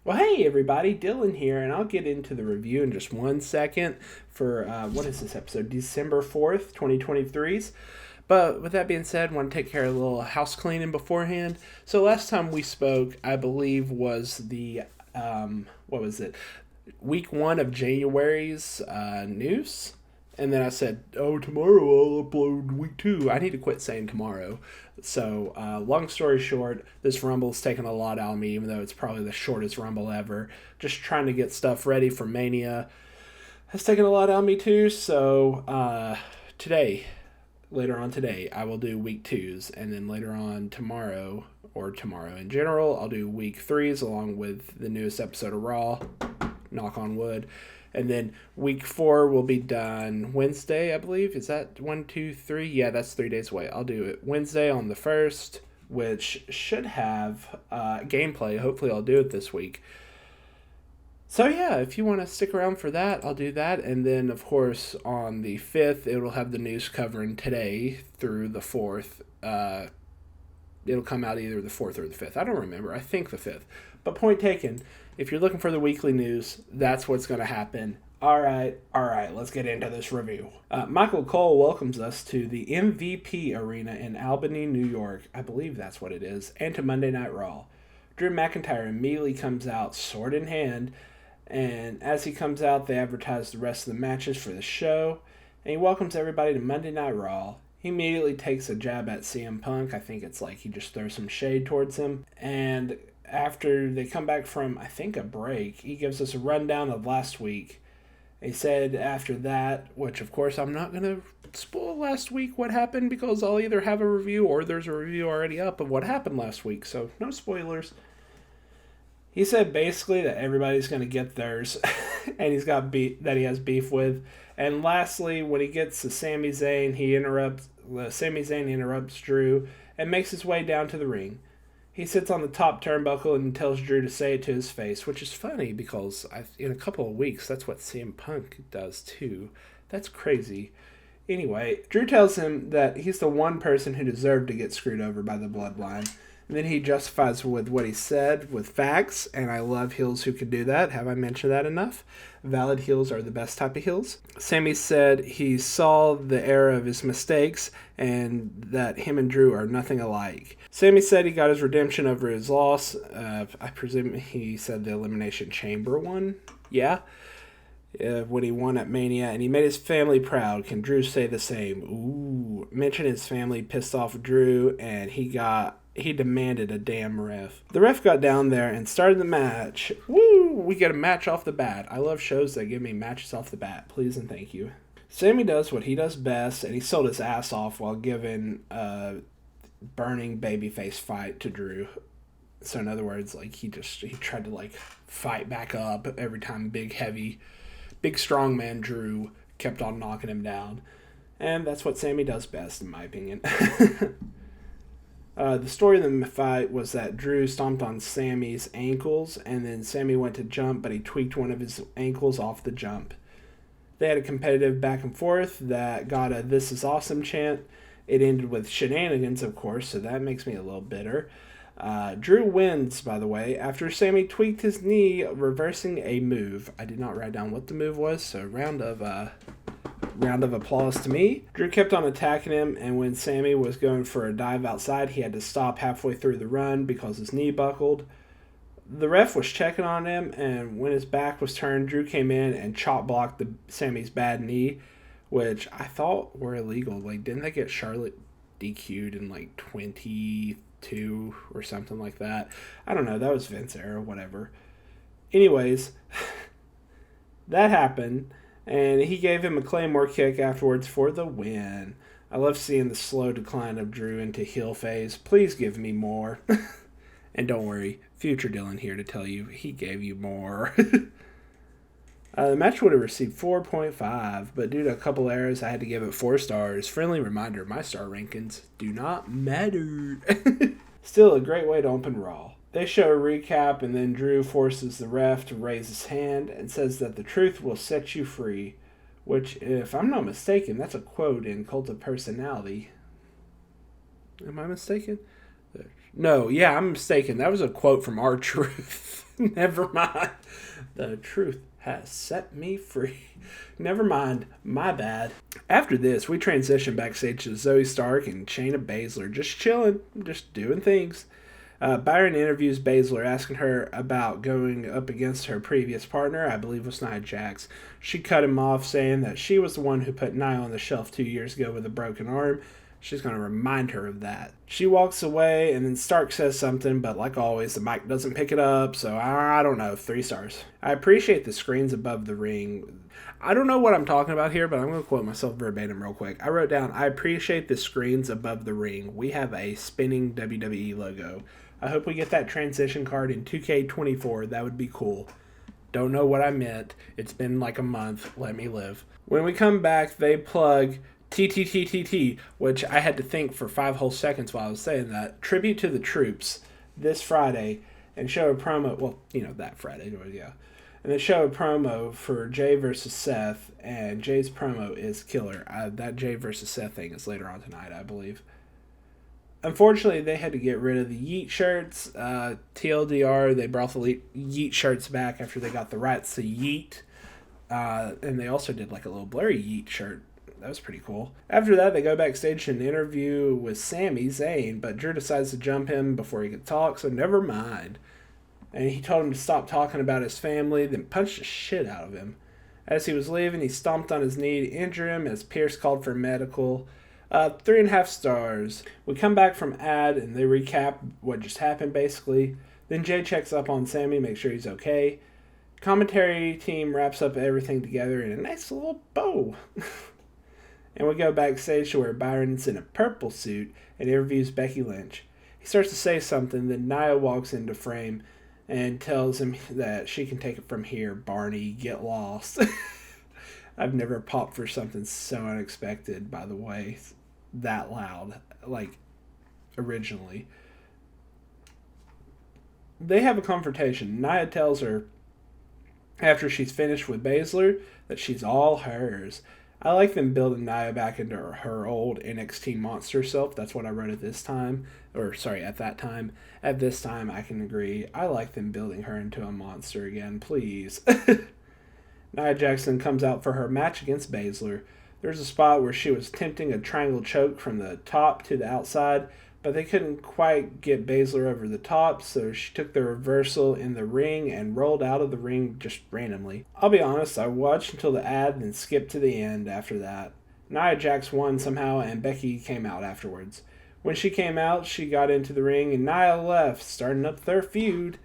Well, hey everybody, Dylan here, and I'll get into the review in just 1 second for, what is this episode? December 4th, 2023's. But with that being said, I want to take care of a little house cleaning beforehand. So last time we spoke, I believe, was the, what was it? Week 1 of January's news. And then I said, oh, tomorrow I'll upload week 2. I need to quit saying tomorrow. So, long story short, this Rumble's taken a lot out of me, even though it's probably the shortest Rumble ever. Just trying to get stuff ready for Mania has taken a lot out of me too. So, later on today, I will do week 2's. And then later on tomorrow, or tomorrow in general, I'll do week 3's along with the newest episode of Raw. Knock on wood. And then week 4 will be done Wednesday, I believe. Is that 1, 2, 3? Yeah, that's 3 days away. I'll do it Wednesday on the 1st, which should have gameplay. Hopefully I'll do it this week. So yeah, if you want to stick around for that, I'll do that. And then, of course, on the 5th, it'll have the news covering today through the 4th. It'll come out either the 4th or the 5th. I don't remember. I think the 5th. But point taken, if you're looking for the weekly news, that's what's going to happen. All right, let's get into this review. Michael Cole welcomes us to the MVP Arena in Albany, New York. I believe that's what it is. And to Monday Night Raw. Drew McIntyre immediately comes out, sword in hand. And as he comes out, they advertise the rest of the matches for the show. And he welcomes everybody to Monday Night Raw. He immediately takes a jab at CM Punk. I think it's like he just throws some shade towards him. And after they come back from, I think, a break, he gives us a rundown of last week. He said after that, which of course I'm not going to spoil last week what happened because I'll either have a review or there's a review already up of what happened last week, so no spoilers. He said basically that everybody's going to get theirs and he's got that he has beef with. And lastly, when he gets to Sami Zayne, Sami Zayne interrupts Drew and makes his way down to the ring. He sits on the top turnbuckle and tells Drew to say it to his face, which is funny because in a couple of weeks, that's what CM Punk does too. That's crazy. Anyway, Drew tells him that he's the one person who deserved to get screwed over by the bloodline. And then he justifies with what he said with facts, and I love heels who can do that. Have I mentioned that enough? Valid heels are the best type of heels. Sami said he saw the error of his mistakes and that him and Drew are nothing alike. Sami said he got his redemption over his loss. I presume he said the Elimination Chamber one. Yeah. When he won at Mania, and he made his family proud. Can Drew say the same? Ooh. Mention his family pissed off Drew, and he demanded a damn ref. The ref got down there and started the match. Woo! We get a match off the bat. I love shows that give me matches off the bat. Please and thank you. Sami does what he does best, and he sold his ass off while giving a burning babyface fight to Drew. So in other words, like he tried to fight back up every time big strong man Drew kept on knocking him down. And that's what Sami does best, in my opinion. The story of the fight was that Drew stomped on Sami's ankles, and then Sami went to jump, but he tweaked one of his ankles off the jump. They had a competitive back and forth that got a "This is awesome" chant. It ended with shenanigans, of course, so that makes me a little bitter. Drew wins, by the way, after Sami tweaked his knee, reversing a move. I did not write down what the move was, so round of applause to me. Drew kept on attacking him, and when Sami was going for a dive outside, he had to stop halfway through the run because his knee buckled. The ref was checking on him, and when his back was turned, Drew came in and chop blocked Sami's bad knee, which I thought were illegal. Didn't they get Charlotte DQ'd in 22 or something like that? I don't know. That was Vince era, whatever. Anyways, that happened. And he gave him a Claymore kick afterwards for the win. I love seeing the slow decline of Drew into heel phase. Please give me more. And don't worry, future Dylan here to tell you he gave you more. The match would have received 4.5, but due to a couple errors, I had to give it 4 stars. Friendly reminder, my star rankings do not matter. Still a great way to open Raw. They show a recap, and then Drew forces the ref to raise his hand and says that the truth will set you free, which, if I'm not mistaken, that's a quote in Cult of Personality. Am I mistaken? No, yeah, I'm mistaken. That was a quote from R-Truth. Never mind. The truth has set me free. Never mind. My bad. After this, we transition backstage to Zoe Stark and Shayna Baszler just chilling, just doing things. Byron interviews Baszler, asking her about going up against her previous partner, I believe was Nia Jax. She cut him off, saying that she was the one who put Nia on the shelf 2 years ago with a broken arm. She's going to remind her of that. She walks away, and then Stark says something, but like always, the mic doesn't pick it up, so I don't know, 3 stars. I appreciate the screens above the ring. I don't know what I'm talking about here, but I'm going to quote myself verbatim real quick. I wrote down, I appreciate the screens above the ring. We have a spinning WWE logo. I hope we get that transition card in 2K24. That would be cool. Don't know what I meant. It's been like a month. Let me live. When we come back, they plug TTTTT, which I had to think for 5 whole seconds while I was saying that. Tribute to the Troops this Friday, and show a promo. Well, that Friday. Yeah. And they show a promo for Jay versus Seth, and Jay's promo is killer. That Jay versus Seth thing is later on tonight, I believe. Unfortunately, they had to get rid of the Yeet shirts. TLDR, they brought the Yeet shirts back after they got the rights to Yeet. And they also did like a little blurry Yeet shirt. That was pretty cool. After that, they go backstage and interview with Sami Zayne, but Drew decides to jump him before he could talk, so never mind. And he told him to stop talking about his family, then punched the shit out of him. As he was leaving, he stomped on his knee to injure him as Pierce called for medical. 3.5 stars. We come back from ad and they recap what just happened basically. Then Jay checks up on Sami, makes sure he's okay. Commentary team wraps up everything together in a nice little bow. And we go backstage to where Byron's in a purple suit and interviews Becky Lynch. He starts to say something, then Nia walks into frame and tells him that she can take it from here, Barney, get lost. I've never popped for something so unexpected, by the way, that loud, like, originally. They have a confrontation. Nia tells her, after she's finished with Baszler, that she's all hers. I like them building Nia back into her old NXT monster self. That's what I wrote at this time. At that time. At this time, I can agree. I like them building her into a monster again, please. Nia Jackson comes out for her match against Baszler. There's a spot where she was attempting a triangle choke from the top to the outside, but they couldn't quite get Baszler over the top, so she took the reversal in the ring and rolled out of the ring just randomly. I'll be honest, I watched until the ad and then skipped to the end after that. Nia Jax won somehow, and Becky came out afterwards. When she came out, she got into the ring, and Nia left, starting up their feud.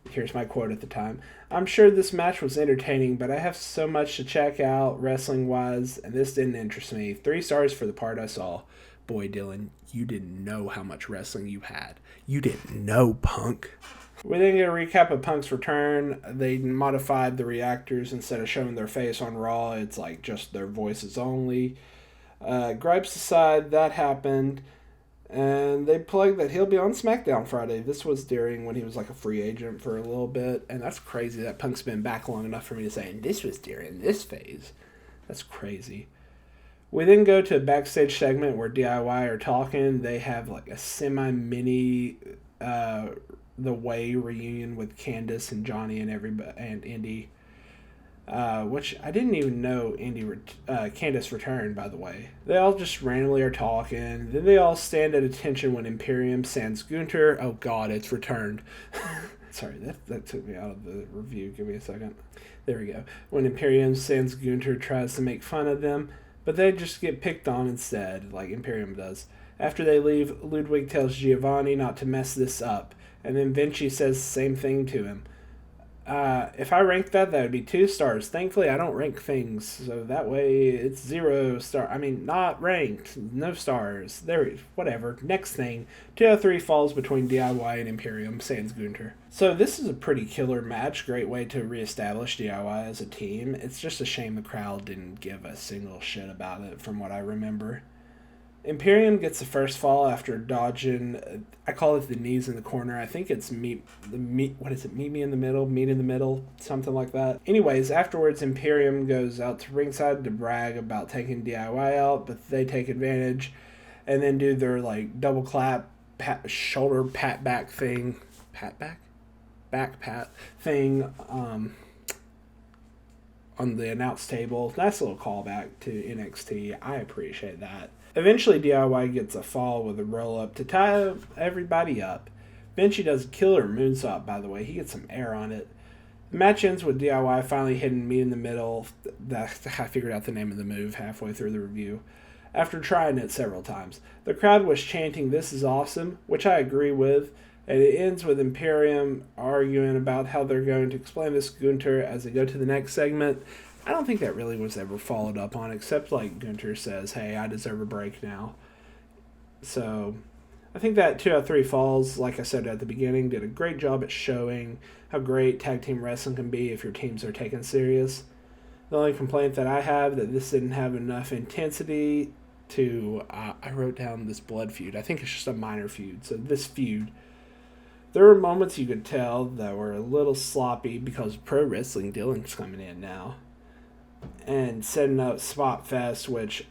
Here's my quote at the time. I'm sure this match was entertaining, but I have so much to check out wrestling-wise, and this didn't interest me. 3 stars for the part I saw. Boy, Dylan, you didn't know how much wrestling you had. You didn't know, Punk. We then get a recap of Punk's return. They modified the reactors. Instead of showing their face on Raw, it's like just their voices only. Gripes aside, that happened. And they plugged that he'll be on SmackDown Friday. This was during when he was like a free agent for a little bit. And that's crazy that Punk's been back long enough for me to say, and this was during this phase. That's crazy. We then go to a backstage segment where DIY are talking. They have like a semi-mini The Way reunion with Candice and Johnny and everybody and Indy. Which I didn't even know Candice returned, by the way. They all just randomly are talking. Then they all stand at attention when Imperium sends Gunther. Oh God, it's returned. Sorry, that took me out of the review. Give me a second. There we go. When Imperium sends Gunther, tries to make fun of them, but they just get picked on instead, like Imperium does. After they leave, Ludwig tells Giovanni not to mess this up, and then Vinci says the same thing to him. If I ranked that would be 2 stars. Thankfully, I don't rank things, so that way it's 0 star. I mean, not ranked, no stars. There, whatever. Next thing, 2 out of 3 falls between DIY and Imperium, sans Gunther. So this is a pretty killer match. Great way to reestablish DIY as a team. It's just a shame the crowd didn't give a single shit about it, from what I remember. Imperium gets the first fall after dodging, I call it the knees in the corner. I think it's meet me in the middle, something like that. Anyways, afterwards, Imperium goes out to ringside to brag about taking DIY out, but they take advantage and then do their like double clap, shoulder pat back thing. Pat back? back pat thing on the announce table. Nice little callback to NXT. I appreciate that. Eventually, DIY gets a fall with a roll-up to tie everybody up. Vinci does a killer moonsault, by the way. He gets some air on it. The match ends with DIY finally hitting me in the middle. I figured out the name of the move halfway through the review, after trying it several times. The crowd was chanting, "This is awesome," which I agree with, and it ends with Imperium arguing about how they're going to explain this to Gunther as they go to the next segment. I don't think that really was ever followed up on, except like Gunther says, "Hey, I deserve a break now." So I think that 2 out of 3 falls, like I said at the beginning, did a great job at showing how great tag team wrestling can be if your teams are taken serious. The only complaint that I have that this didn't have enough intensity to, I wrote down this blood feud. I think it's just a minor feud. So this feud, there were moments you could tell that were a little sloppy because Pro Wrestling Dylan's coming in now and setting up Spot Fest, which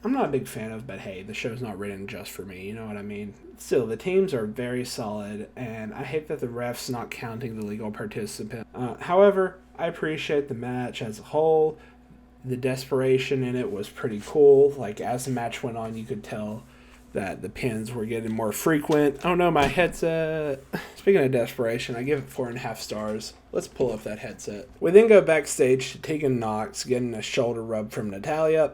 I'm not a big fan of, but hey, the show's not written just for me, you know what I mean? Still, the teams are very solid, and I hate that the ref's not counting the legal participant. However, I appreciate the match as a whole. The desperation in it was pretty cool. Like, as the match went on, you could tell that the pins were getting more frequent. Oh no, my headset. Speaking of desperation, I give it 4.5 stars. Let's pull up that headset. We then go backstage to Tegan Nox getting a shoulder rub from Natalya.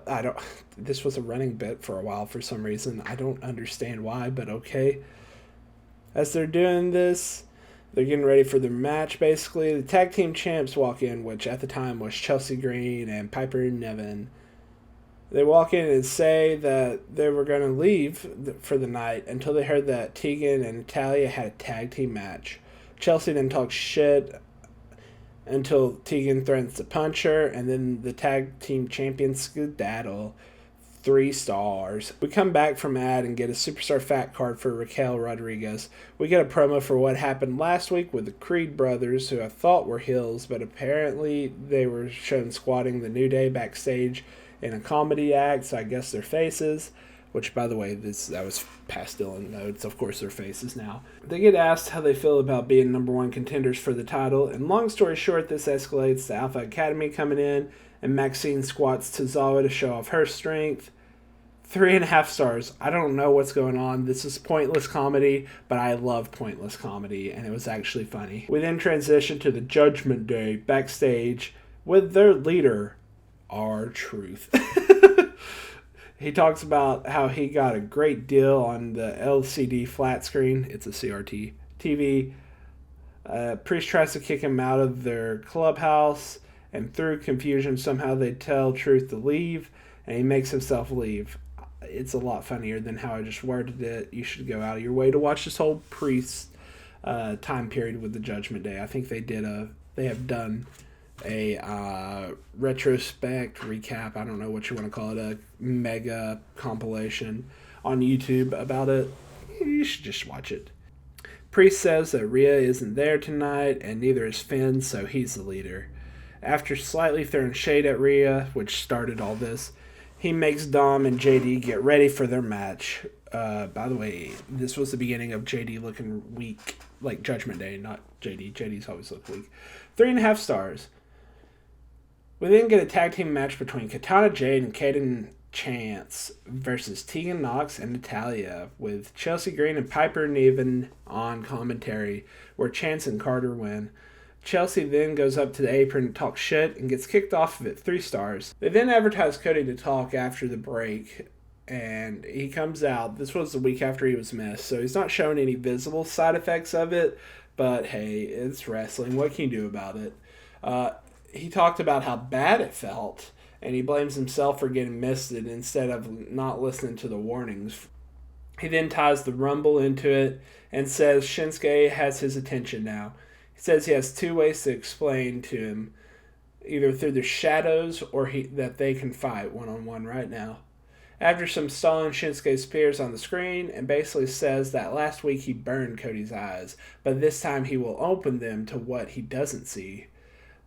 This was a running bit for a while for some reason. I don't understand why, but okay. As they're doing this, they're getting ready for their match, basically. The tag team champs walk in, which at the time was Chelsea Green and Piper Niven. They walk in and say that they were going to leave for the night until they heard that Tegan and Natalya had a tag team match. Chelsea then talks shit until Tegan threatens to punch her, and then the tag team champions skedaddle. 3 stars. We come back from ad and get a superstar fat card for Raquel Rodriguez. We get a promo for what happened last week with the Creed brothers, who I thought were heels, but apparently they were shown squatting the New Day backstage in a comedy act, so I guess they're faces. Which, by the way, that was past Dylan notes. Of course, they're faces now. They get asked how they feel about being number 1 contenders for the title, and long story short, this escalates to Alpha Academy coming in, and Maxine squats Tozawa to show off her strength. 3.5 stars. I don't know what's going on. This is pointless comedy, but I love pointless comedy, and it was actually funny. We then transition to the Judgment Day backstage with their leader, R-Truth. He talks about how he got a great deal on the LCD flat screen. It's a CRT TV. Priest tries to kick him out of their clubhouse, and through confusion, somehow they tell Truth to leave, and he makes himself leave. It's a lot funnier than how I just worded it. You should go out of your way to watch this whole Priest time period with the Judgment Day. I think they have done a retrospect recap. I don't know what you want to call it, a mega compilation on YouTube about it. You should just watch it. Priest says that Rhea isn't there tonight, and neither is Finn, so he's the leader. After slightly throwing shade at Rhea, which started all this, he makes Dom and JD get ready for their match. By the way, this was the beginning of JD looking weak, like Judgment Day, not JD. JD's always looked weak. 3.5 stars. We then get a tag team match between Katana Jade and Kaden Chance versus Tegan Nox and Natalya, with Chelsea Green and Piper Niven on commentary, where Chance and Carter win. Chelsea then goes up to the apron to talk shit and gets kicked off of it 3 stars. They then advertise Cody to talk after the break, and he comes out. This was the week after he was missed, so he's not showing any visible side effects of it, but hey, it's wrestling. What can you do about it? He talked about how bad it felt, and he blames himself for getting misted instead of not listening to the warnings. He then ties the Rumble into it and says Shinsuke has his attention now. He says he has 2 ways to explain to him, either through the shadows or that they can fight one-on-one right now. After some stalling, Shinsuke appears on the screen and basically says that last week he burned Cody's eyes, but this time he will open them to what he doesn't see.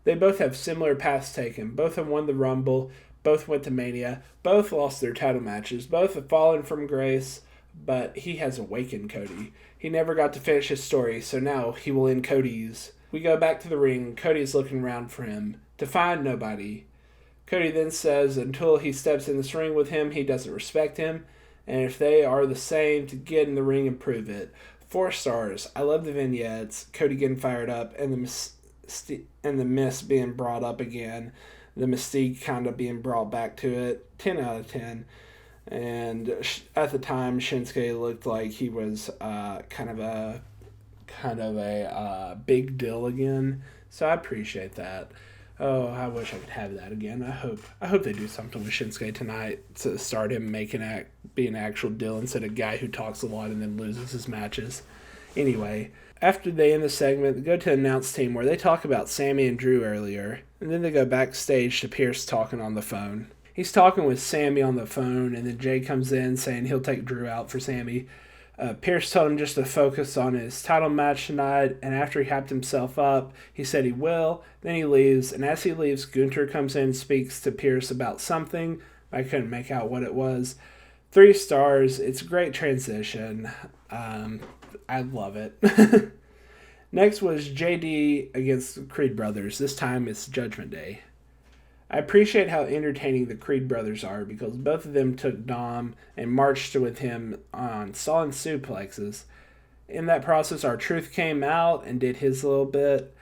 They both have similar paths taken. Both have won the Rumble. Both went to Mania. Both lost their title matches. Both have fallen from grace, but he has awakened Cody. He never got to finish his story, so now he will end Cody's We go back to the ring. Cody's looking around for him to find nobody. Cody then says until he steps in this ring with him, he doesn't respect him. And if they are the same, to get in the ring and prove it. 4 stars. I love the vignettes. Cody getting fired up and the mist being brought up again. The mystique kind of being brought back to it. 10 out of 10. And at the time, Shinsuke looked like he was kind of a big deal again. So I appreciate that. Oh, I wish I could have that again. I hope they do something with Shinsuke tonight to start him be an actual deal instead of a guy who talks a lot and then loses his matches. Anyway, after they end the segment, they go to the announce team where they talk about Sami and Drew earlier, and then they go backstage to Pierce talking on the phone. He's talking with Sami on the phone, and then Jay comes in saying he'll take Drew out for Sami. Pierce told him just to focus on his title match tonight, and after he hyped himself up, he said he will. Then he leaves, and as he leaves, Gunther comes in and speaks to Pierce about something. I couldn't make out what it was. 3 stars. It's a great transition. I love it. Next was JD against the Creed Brothers. This time it's Judgment Day. I appreciate how entertaining the Creed brothers are because both of them took Dom and marched with him on solid suplexes. In that process, R-Truth came out and did his little bit.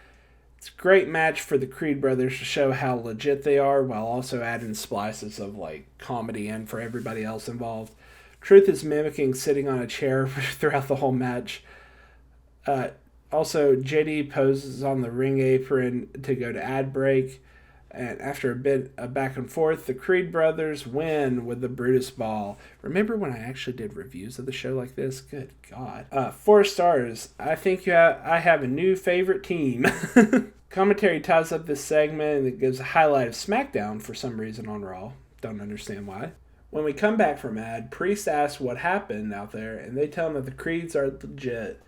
It's a great match for the Creed brothers to show how legit they are while also adding splices of comedy in for everybody else involved. Truth is mimicking sitting on a chair throughout the whole match. Also, JD poses on the ring apron to go to ad break. And after a bit of back and forth, the Creed brothers win with the Brutus Ball. Remember when I actually did reviews of the show like this? Good God. 4 stars. I think I have a new favorite team. Commentary ties up this segment and it gives a highlight of SmackDown for some reason on Raw. Don't understand why. When we come back from ad, Priest asks what happened out there, and they tell him that the Creeds are legit.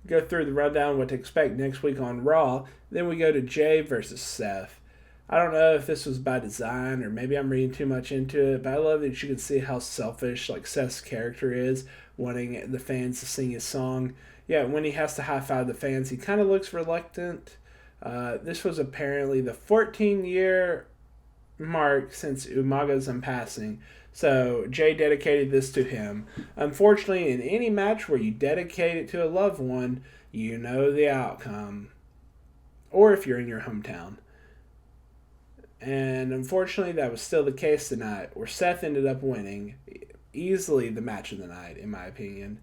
Go through the rundown what to expect next week on Raw. Then we go to Jay versus Seth. I don't know if this was by design or maybe I'm reading too much into it, but I love that you can see how selfish Seth's character is, wanting the fans to sing his song. Yeah, when he has to high-five the fans, he kind of looks reluctant. This was apparently the 14-year mark since Umaga's passing, so Jay dedicated this to him. Unfortunately, in any match where you dedicate it to a loved one, you know the outcome. Or if you're in your hometown. And unfortunately, that was still the case tonight, where Seth ended up winning. Easily the match of the night, in my opinion.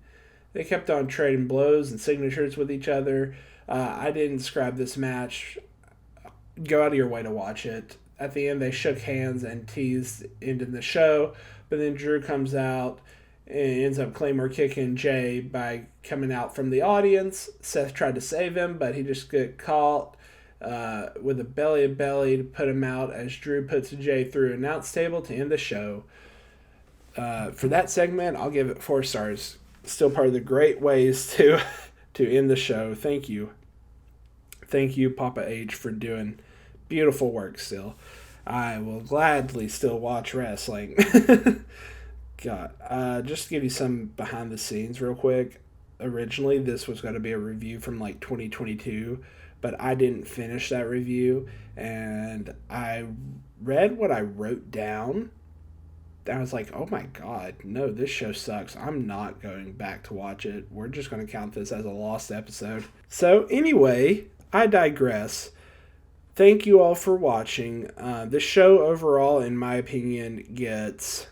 They kept on trading blows and signatures with each other. I didn't describe this match. Go out of your way to watch it. At the end, they shook hands and teased ending the show. But then Drew comes out and ends up Claymore kicking Jay by coming out from the audience. Seth tried to save him, but he just got caught with a belly to put him out as Drew puts Jay through an announce table to end the show. For that segment, I'll give it 4 stars. Still part of the great ways to end the show. Thank you. Thank you, Papa H, for doing beautiful work still. I will gladly still watch wrestling. God. Just to give you some behind the scenes real quick. Originally, this was going to be a review from 2022. But I didn't finish that review, and I read what I wrote down. I was like, oh my God, no, this show sucks. I'm not going back to watch it. We're just going to count this as a lost episode. So anyway, I digress. Thank you all for watching. This show overall, in my opinion, gets,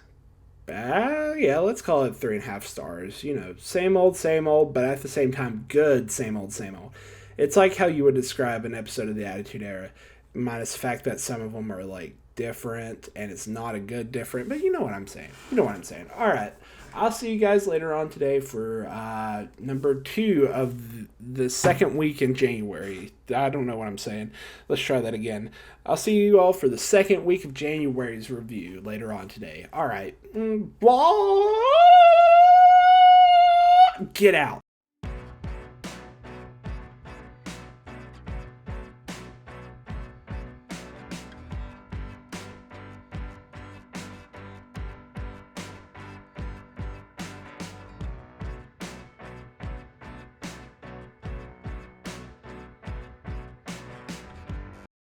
let's call it 3.5 stars. Same old, but at the same time, good same old. It's like how you would describe an episode of the Attitude Era, minus the fact that some of them are different, and it's not a good different, but you know what I'm saying. All right, I'll see you guys later on today for number 2 of the second week in January. I don't know what I'm saying. Let's try that again. I'll see you all for the second week of January's review later on today. All right, get out.